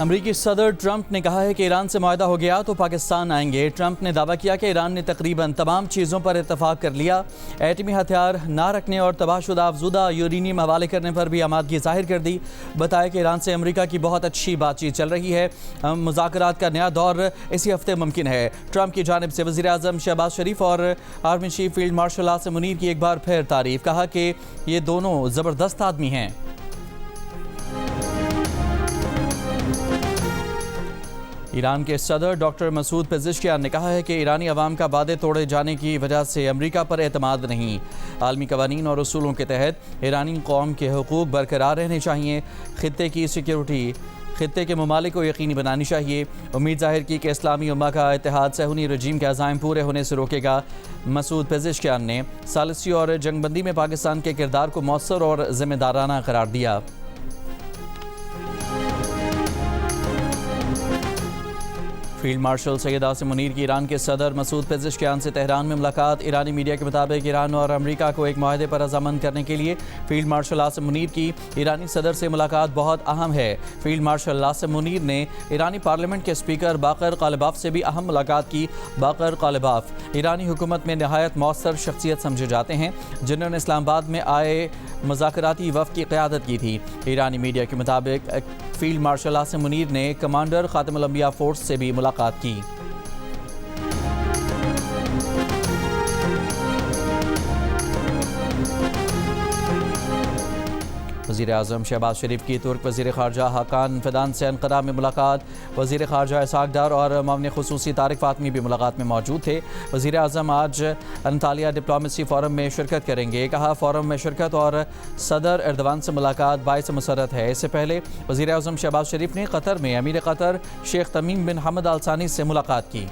अमरीकी सदर ट्रंप ने कहा है कि ईरान से मुआहदा हो गया तो पाकिस्तान आएंगे। ट्रंप ने दावा किया कि ईरान ने तकरीबन तमाम चीज़ों पर इत्तफाक कर लिया। एटमी हथियार ना रखने और तबाहशुदा अफजुदा यूरेनियम हवाले करने पर भी आमादगी जाहिर कर दी। बताया कि ईरान से अमरीका की बहुत अच्छी बातचीत चल रही है। मुज़ाकरात का नया दौर इसी हफ्ते मुमकिन है। ट्रंप की जानिब से वज़ीर आज़म शहबाज शरीफ और army chief field marshal Asim Munir की एक बार फिर तारीफ। कहा कि ये दोनों ज़बरदस्त आदमी हैं। ईरान के सदर डॉक्टर मसूद पेज़ेश्कियान ने कहा है कि ईरानी अवाम का वादे तोड़े जाने की वजह से अमरीका पर एतमाद नहीं। आलमी कवानीन और उसूलों के तहत ईरानी कौम के हुकूक बरकरार रहने चाहिए। खित्ते की सिक्योरिटी खित्ते के ममालिक को यकीनी बनानी चाहिए। उम्मीद जाहिर की कि इस्लामी उम्मा का इत्तेहाद सहूनी रजीम के अज़ाइम पूरे होने से रोकेगा। मसूद पेज़ेश्कियान ने सालिसी और जंगबंदी में पाकिस्तान के किरदार को मौसर और ज़िम्मेदाराना करार दिया। फील्ड मार्शल सैयद आसिम मुनीर की ईरान के सदर मसूद पेज़ेश्कियान से तेहरान में मुलाकात। ईरानी मीडिया के मुताबिक ईरान और अमरीका को एक मुआहदे पर रज़ामंद करने के लिए फील्ड मार्शल आसिम मुनीर की ईरानी सदर से मुलाकात बहुत अहम है। फील्ड मार्शल आसिम मुनीर ने ईरानी पार्लियामेंट के स्पीकर बाकर कालिबाफ से भी अहम मुलाकात की। बाकर कालिबाफ ईरानी हुकूमत में नहायत मौसर शख्सियत समझे जाते हैं, जिन्होंने इस्लामाबाद में आए मुज़ाकराती वफ़द की क़यादत की थी। ईरानी मीडिया के मुताबिक फील्ड मार्शल आसिम मुनीर ने कमांडर ख़ातिमुल अंबिया फोर्स से भी मुलाकात की। वज़ीर आज़म शहबाज शरीफ की तुर्क वज़ीर ख़ारजा हाकान फ़िदान से अंकारा में मुलाकात। वज़ीर ख़ारजा इसाक डार और मामले ख़ुसूसी तारिक फ़ातमी भी मुलाकात में मौजूद थे। वज़ीर आज़म आज अंतालिया डिप्लोमेसी फ़ोरम में शिरकत करेंगे। कहा, फ़ोरम में शिरकत और सदर एर्दवान से मुलाकात बाइस मसरत है। इससे पहले वज़ीर आज़म शहबाज शरीफ ने कतर में अमीर कतर शेख तमीम बिन हमद अल सानी से मुलाकात की।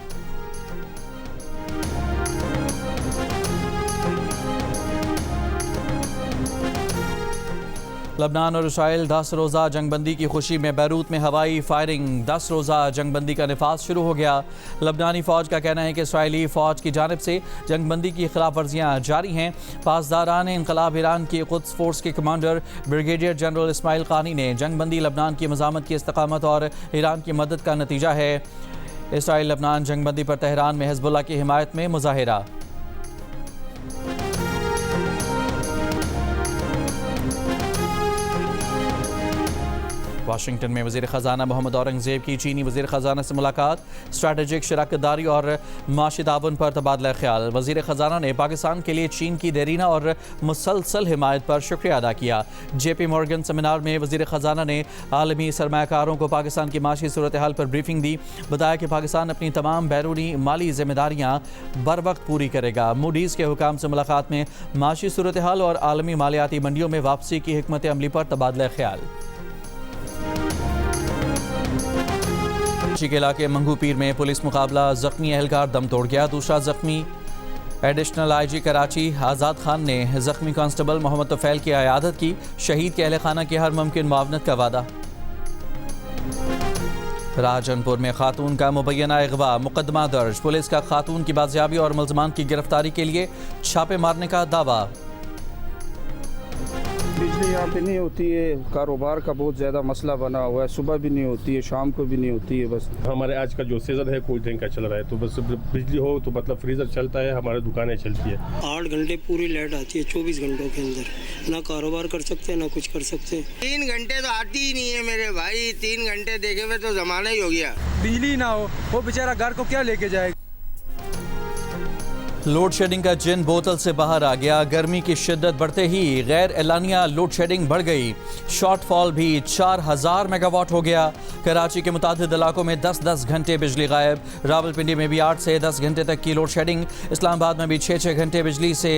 लबनान और इसराइल 10 रोज़ा जंगबंदी की खुशी में बैरूत में हवाई फायरिंग। 10 रोज़ा जंगबंदी का नफाज शुरू हो गया। लबनानी फ़ौज का कहना है कि इसराइली फ़ौज की जानिब से जंगबंदी की खिलाफ वर्जियाँ जारी हैं। पासदारान इंक़लाब ईरान की कुद्स फोर्स के कमांडर ब्रिगेडियर जनरल इस्माइल क़ानी ने जंगबंदी लबनान की मज़ामत की इस्तकामत और ईरान की मदद का नतीजा है। इसराइल लबनान जंगबंदी पर तेहरान में हिज़्बुल्लाह की हिमायत में मुज़ाहिरा। वाशिंगटन में वज़ीर ख़जाना मोहम्मद औरंगज़ेब की चीनी वज़ीर ख़जाना से मुलाकात। स्ट्रैटेजिक शराकतदारी और माशी ताउन पर तबादला ख्याल। वज़ीर ख़जाना ने पाकिस्तान के लिए चीन की देरीना और मुसलसल हिमायत पर शुक्रिया अदा किया। JP मॉर्गन सेमिनार में वज़ीर ख़जाना ने आलमी सरमायाकारों को पाकिस्तान की माशी सूरत हाल पर ब्रीफिंग दी। बताया कि पाकिस्तान अपनी तमाम बैरूनी माली जिम्मेदारियाँ बर वक्त पूरी करेगा। मूडीज़ के हुकाम से मुलाकात में माशी सूरत हाल और आलमी मालियाती मंडियों में वापसी की हिकमत अमली पर तबादला ख्याल। के इलाके मंगू पीर में पुलिस मुकाबला, जख्मी एहलकार दम तोड़ गया। दूसरा जख्मी एडिशनल IG कराची आज़ाद खान ने जख्मी कांस्टेबल मोहम्मद तोफैल की अयादत की। शहीद के अहल खाना की हर मुमकिन मुआवनत का वादा। राजनपुर में खातून का मुबैना अगवा, मुकदमा दर्ज। पुलिस का खातून की बाजियाबी और मुल्ज़मान की गिरफ्तारी के लिए छापे मारने का दावा। बिजली यहाँ पे नहीं होती है, कारोबार का बहुत ज़्यादा मसला बना हुआ है। सुबह भी नहीं होती है, शाम को भी नहीं होती है। बस हमारे आज का जो सीज़न है कोल्ड ड्रिंक का चल रहा है, तो बस बिजली हो तो मतलब फ्रीज़र चलता है, हमारी दुकानें चलती है। 8 घंटे पूरी लाइट आती है 24 घंटों के अंदर। ना कारोबार कर सकते हैं ना कुछ कर सकते हैं। 3 घंटे तो आती ही नहीं है मेरे भाई। 3 घंटे देखे हुए तो ज़माना ही हो गया। बिजली ना हो वो बेचारा घर को क्या लेके जाएगा। लोड शेडिंग का जिन बोतल से बाहर आ गया। गर्मी की शिद्दत बढ़ते ही गैर एलानिया लोड शेडिंग बढ़ गई। शॉर्टफॉल भी 4000 मेगावाट हो गया। कराची के मुतादिद इलाकों में 10-10 घंटे बिजली गायब। रावलपिंडी में भी 8 से 10 घंटे तक की लोड शेडिंग। इस्लामाबाद में भी 6-6 घंटे बिजली से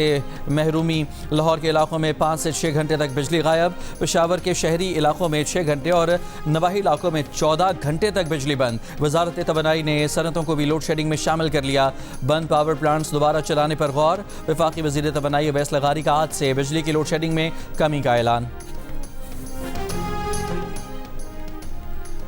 महरूमी। लाहौर के इलाकों में 5 से 6 घंटे तक बिजली गायब। पेशावर के शहरी इलाकों में 6 घंटे और नवाही इलाकों में 14 घंटे तक बिजली बंद। वजारत तवानाई ने सनतों को भी लोड शेडिंग में शामिल कर लिया। बंद पावर प्लांट्स दोबारा चलाने पर गौर। वफाकी वज़ीर तवानाई अवैस लगारी का आज से बिजली की लोड शेडिंग में कमी का ऐलान।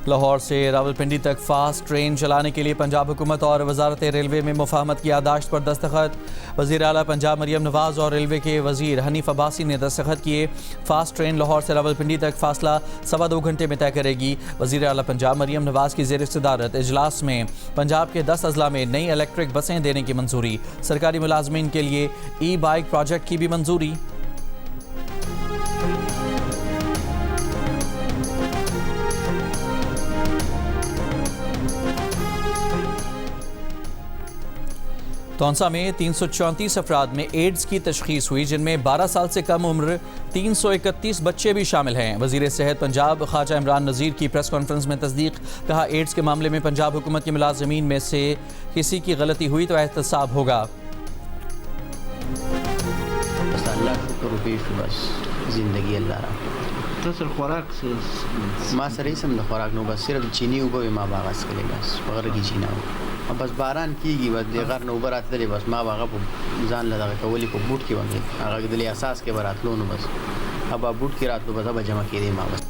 लाहौर से रावलपिंडी तक फास्ट ट्रेन चलाने के लिए पंजाब हुकूमत और वजारत रेलवे में मुफाहमत की यादाश्त पर दस्तखत। वज़ीर आला पंजाब मरियम नवाज़ और रेलवे के वज़ीर हनीफ अब्बासी ने दस्तखत किए। फास्ट ट्रेन लाहौर से रावलपिंडी तक फासला 2.25 घंटे में तय करेगी। वज़ीर आला पंजाब मरियम नवाज़ की ज़ेर सदारत इजलास में पंजाब के 10 अजला में नई इलेक्ट्रिक बसें देने की मंजूरी। सरकारी मुलाजमीन के लिए ई बाइक प्रोजेक्ट की भी मंजूरी। तौंसा में 334 अफराद में एड्स की तशखीस हुई, जिनमें 12 साल से कम उम्र 331 बच्चे भी शामिल हैं। वज़ीर सेहत पंजाब ख्वाजा इमरान नज़ीर की प्रेस कॉन्फ्रेंस में तस्दीक। कहा, एड्स के मामले में पंजाब हुकूमत के मुलाजमीन में से किसी की गलती हुई तो एहतसाब होगा। जिंदगी अल्लाह तो सर खुराक से माँ सर सम द खुराक नो बस सिर्फ चीनी उबो माँ बागास के लिए बस बगर की चीना अब बस बारान की बस देगर नो ऊपर आते बस माँ बागा जान लगा कवली को बूट की वंगे आगे दिले एहसास के बारात लो बस अब आप बूट की रात लो बस अब जमा किए दे माँ बस।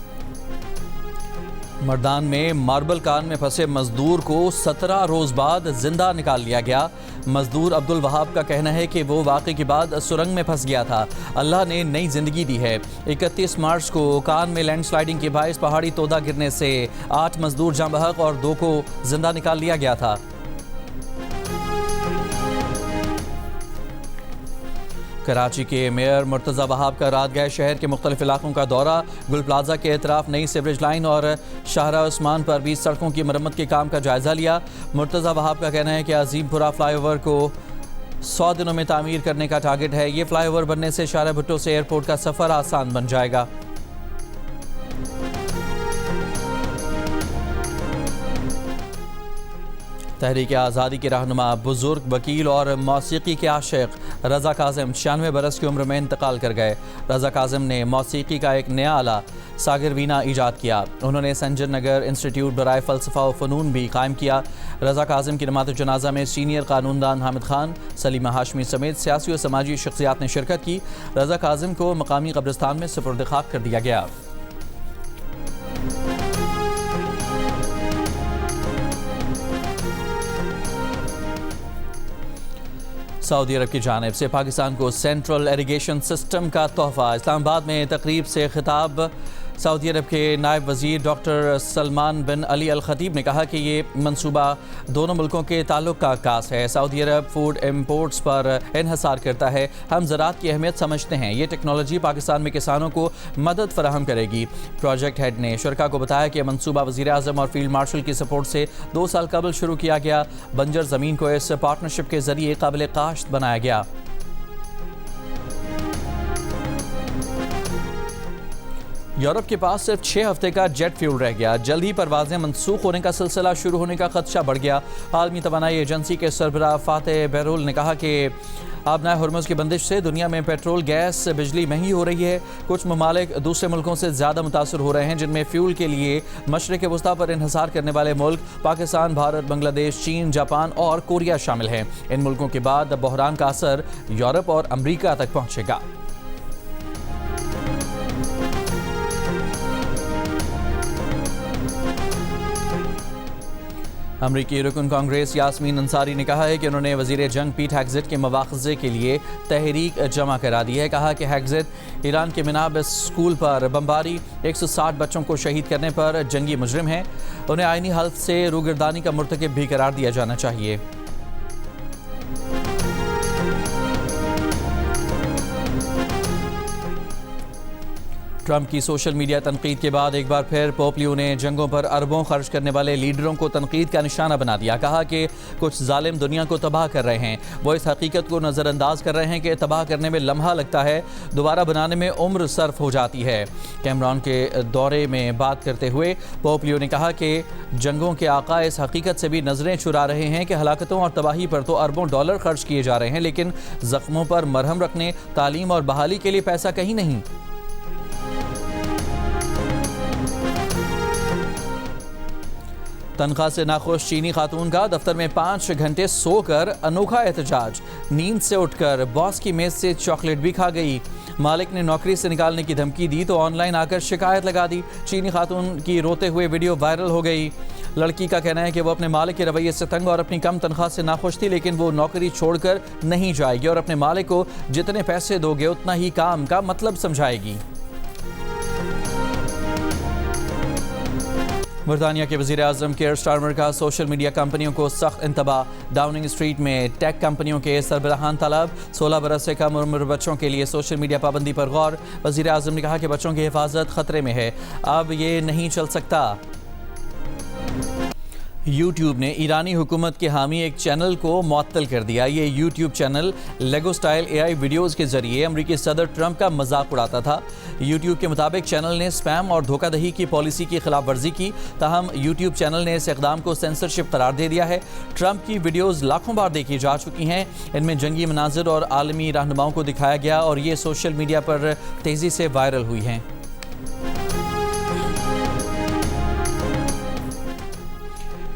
मर्दान में मार्बल कान में फंसे मजदूर को 17 रोज़ बाद जिंदा निकाल लिया गया। मजदूर अब्दुल वहाब का कहना है कि वो वाक़े के बाद सुरंग में फंस गया था। अल्लाह ने नई जिंदगी दी है। 31 मार्च को कान में लैंडस्लाइडिंग के बायस पहाड़ी तोदा गिरने से 8 मजदूर जाँ बहक और 2 को जिंदा निकाल लिया गया था। कराची के मेयर मुर्तज़ा वहाब का रात गए शहर के मुख्तलिफ इलाकों का दौरा। गुल प्लाजा के एतराफ नई सीवरेज लाइन और शाहरा उस्मान पर भी सड़कों की मरम्मत के काम का जायज़ा लिया। मुर्तज़ा वहाब का कहना है कि अजीमपुरा फ्लाईओवर को 100 दिनों में तामीर करने का टारगेट है। ये फ्लाईओवर बनने से शाहरा भुट्टो से एयरपोर्ट का सफ़र आसान बन जाएगा। तहरीक आज़ादी के रहनुमा, बुजुर्ग वकील और मौसीकी के आशिक रज़ा काज़िम 96 बरस की उम्र में इंतकाल कर गए। रज़ा काज़िम ने मौसीकी का एक नया आला सागिर वीना ईजाद किया। उन्होंने संजर नगर इंस्टीट्यूट बराए फ़लसफ़ा व फ़नून भी कायम किया। रज़ा काज़िम की नमात जनाजा में सीनियर कानूनदान हामिद खान, सलीमा हाशमी समेत सियासी और समाजी शख्सियात ने शिरकत की। रज़ा काज़िम को मकामी कब्रिस्तान में सुपुर्द खाक कर दिया गया। सऊदी अरब की जानिब से पाकिस्तान को सेंट्रल इरिगेशन सिस्टम का तोहफा। इस्लामाबाद में तकरीब से खिताब सऊदी अरब के नायब वज़ीर डॉक्टर सलमान बिन अली अल खतीब ने कहा कि ये मंसूबा दोनों मुल्कों के ताल्लुक़ का आकास है। सऊदी अरब फूड इम्पोर्ट्स पर इन्हसार करता है। हम ज़राअत की अहमियत समझते हैं। ये टेक्नोलॉजी पाकिस्तान में किसानों को मदद फराहम करेगी। प्रोजेक्ट हेड ने शुरका को बताया कि मंसूबा वज़ीर आज़म और फील्ड मार्शल की सपोर्ट से 2 साल कबल शुरू किया गया। बंजर ज़मीन को इस पार्टनरशिप के ज़रिए काबिल काश्त बनाया गया। यूरोप के पास सिर्फ 6 हफ्ते का जेट फ्यूल रह गया। जल्द ही परवाजें मनसूख होने का सिलसिला शुरू होने का खदशा बढ़ गया। आलमी तवानाई एजेंसी के सरबराह फातेह बेरुल ने कहा कि आबनाए हुर्मुज़ की बंदिश से दुनिया में पेट्रोल, गैस, बिजली महंगी हो रही है। कुछ ममालिक दूसरे मुल्कों से ज़्यादा मुतासर हो रहे हैं, जिनमें फ्यूल के लिए मशरिक़ वस्ता पर इन्हसार करने वाले मुल्क पाकिस्तान, भारत, बांग्लादेश, चीन, जापान और कोरिया शामिल हैं। इन मुल्कों के बाद बहरान का असर यूरोप और अमरीका तक पहुँचेगा। अमरीकी रुकन कांग्रेस यास्मीन अंसारी ने कहा है कि उन्होंने वज़ीर जंग पीट हेग्ज़िट के मवाख़ज़े के लिए तहरीक जमा करा दी है। कहा कि हेग्ज़िट ईरान के मिनाब स्कूल पर बमबारी 160 बच्चों को शहीद करने पर जंगी मुजरिम हैं। उन्हें आइनी हल्फ से रूगिरदानी का मुर्तकिब भी करार दिया जाना चाहिए। ट्रंप की सोशल मीडिया तनकीद के बाद एक बार फिर पोपलियो ने जंगों पर अरबों खर्च करने वाले लीडरों को तनकीद का निशाना बना दिया। कहा कि कुछ जालिम दुनिया को तबाह कर रहे हैं। वो इस हकीकत को नज़रअंदाज कर रहे हैं कि तबाह करने में लम्हा लगता है, दोबारा बनाने में उम्र सर्फ हो जाती है। कैमरॉन के दौरे में बात करते हुए पोपलियो ने कहा कि जंगों के आका इस हकीकत से भी नजरें चुरा रहे हैं कि हलाकतों और तबाही पर तो अरबों डॉलर खर्च किए जा रहे हैं, लेकिन जख्मों पर मरहम रखने, तालीम और बहाली के लिए पैसा कहीं नहीं। तनख्वाह से नाखुश चीनी खातून का दफ्तर में 5 घंटे सोकर अनोखा एहतजाज। नींद से उठकर बॉस की मेज से चॉकलेट भी खा गई। मालिक ने नौकरी से निकालने की धमकी दी तो ऑनलाइन आकर शिकायत लगा दी। चीनी खातून की रोते हुए वीडियो वायरल हो गई। लड़की का कहना है कि वो अपने मालिक के रवैये से तंग और अपनी कम तनख्वाह से नाखुश थी, लेकिन वो नौकरी छोड़कर नहीं जाएगी और अपने मालिक को जितने पैसे दोगे उतना ही काम का मतलब समझाएगी। बरतानिया के वज़ीर आज़म केयर स्टारमर का सोशल मीडिया कंपनियों को सख्त इंतबाह। डाउनिंग स्ट्रीट में टेक कंपनियों के सरबराहान तलब। 16 बरस से कम उम्र बच्चों के लिए सोशल मीडिया पाबंदी पर गौर। वज़ीर आज़म ने कहा कि बच्चों की हिफाजत खतरे में है, अब ये नहीं चल सकता। यूट्यूब ने ईरानी हुकूमत के हामी एक चैनल को मुअत्तल कर दिया। ये यूट्यूब चैनल लेगो स्टाइल AI वीडियोज़ के जरिए अमरीकी सदर ट्रंप का मजाक उड़ाता था। यूट्यूब के मुताबिक चैनल ने स्पैम और धोखाधड़ी की पॉलिसी की खिलाफ वर्जी की, ताहम यूट्यूब चैनल ने इस इक़दाम को सेंसरशिप करार दे दिया है। ट्रंप की वीडियोज़ लाखों बार देखी जा चुकी हैं। इनमें जंगी मनाजिर और आलमी रहनुमाओं को दिखाया गया और ये सोशल मीडिया पर तेज़ी से वायरल हुई हैं।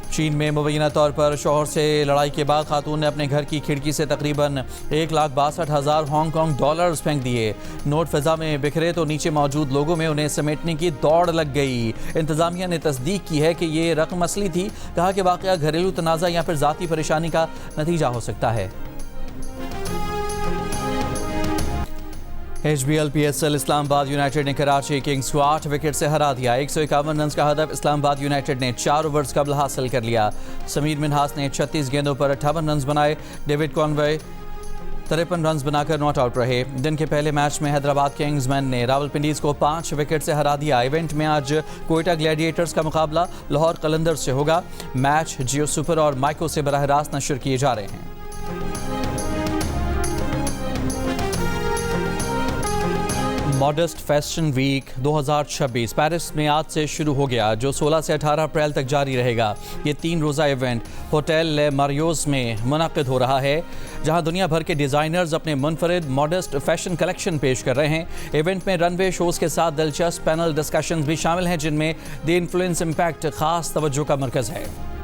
चीन में मुबैना तौर पर शौहर से लड़ाई के बाद खातून ने अपने घर की खिड़की से तकरीबन 1,62,000 हांगकांग डॉलर्स फेंक दिए। नोट फिजा में बिखरे तो नीचे मौजूद लोगों में उन्हें समेटने की दौड़ लग गई। इंतजामिया ने तस्दीक की है कि ये रकम असली थी। कहा कि वाकया घरेलू तनाज़ा या फिर ज़ाती परेशानी का नतीजा हो सकता है। HBL PSL इस्लामाबाद यूनाइटेड ने कराची किंग्स को 8 विकेट से हरा दिया। 151 रन का हदफ इस्लामाबाद यूनाइटेड ने 4 ओवर्स कबल हासिल कर लिया। समीर मिन्हास ने 36 गेंदों पर 58 रन बनाए। डेविड कॉनवे 53 रन बनाकर नॉट आउट रहे। दिन के पहले मैच में हैदराबाद किंग्समैन ने रावलपिंडीज को 5 विकेट से हरा दिया। इवेंट में आज कोयटा ग्लैडिएटर्स का मुकाबला लाहौर कलंदर से होगा। मैच जियो सुपर और माइको से बराह रास्त नशर किए जा रहे हैं। मॉडेस्ट फैशन वीक 2026 पेरिस में आज से शुरू हो गया, जो 16 से 18 अप्रैल तक जारी रहेगा। ये 3 रोज़ा इवेंट होटल ले मारियोस में मुनक़िद हो रहा है, जहां दुनिया भर के डिज़ाइनर्स अपने मुनफरिद मॉडेस्ट फैशन कलेक्शन पेश कर रहे हैं। इवेंट में रनवे शोज़ के साथ दिलचस्प पैनल डिस्कशंस भी शामिल हैं, जिनमें द इन्फ्लुएंस इम्पैक्ट ख़ास तवज्जो का मरकज़ है।